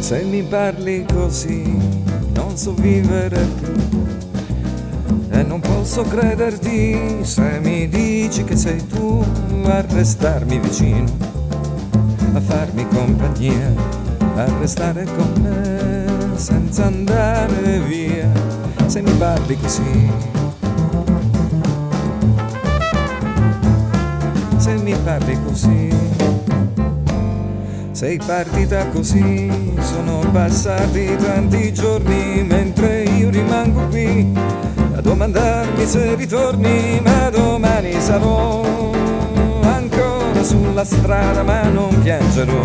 Se mi parli così non so vivere più e non posso crederti se mi dici che sei tu a restarmi vicino, a farmi compagnia, a restare con me senza andare via. Se mi parli così, se mi parli così, sei partita così, sono passati tanti giorni mentre io rimango qui a domandarmi se ritorni, ma domani sarò ancora sulla strada, ma non piangerò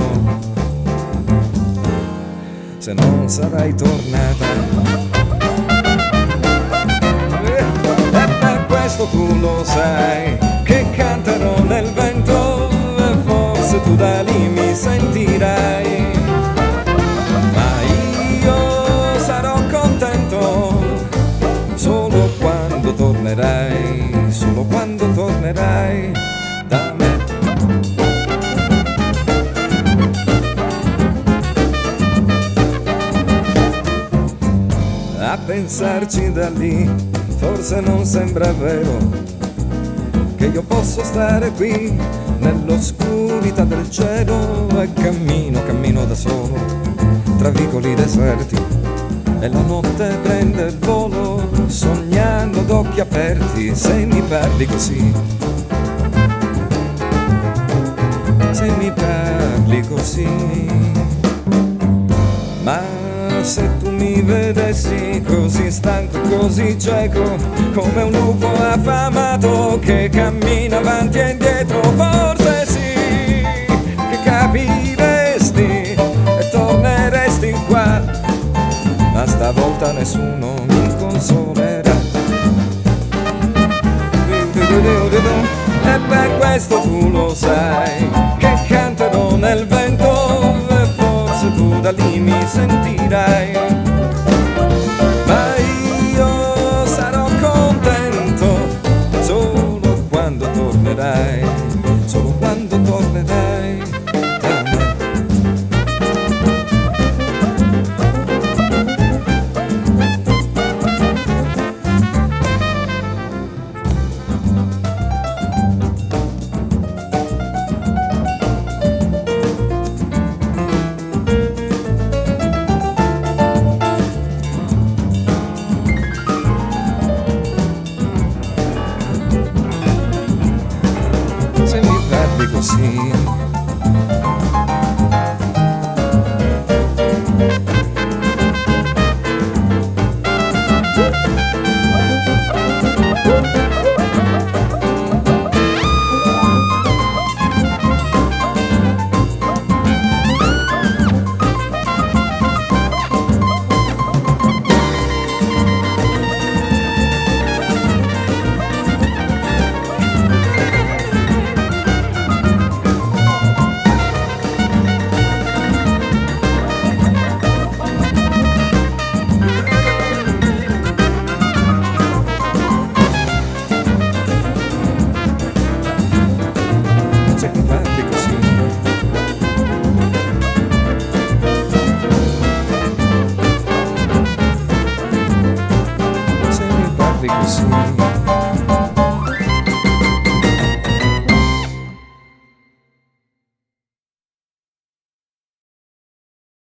se non sarai tornata. E per questo tu lo sai che canterò nel vento e forse tu da lì mi sentirai, ma io sarò contento solo quando tornerai, solo quando tornerai da me. A pensarci da lì forse non sembra vero che io posso stare qui nell'oscurità del cielo e cammino da solo tra vicoli deserti e la notte prende il volo sognando ad occhi aperti. Se mi parli così, se mi parli così, ma se tu mi vedessi così stanco e così cieco come un lupo affamato che cammina avanti e indietro, forse sì che capiresti e torneresti qua, ma stavolta nessuno mi consolerà. E per questo tu lo sai che canterò nel vento e forse tu da lì mi sentirai, ma io sarò contento solo quando tornerai, solo quando tornerai da me. Se mi parli così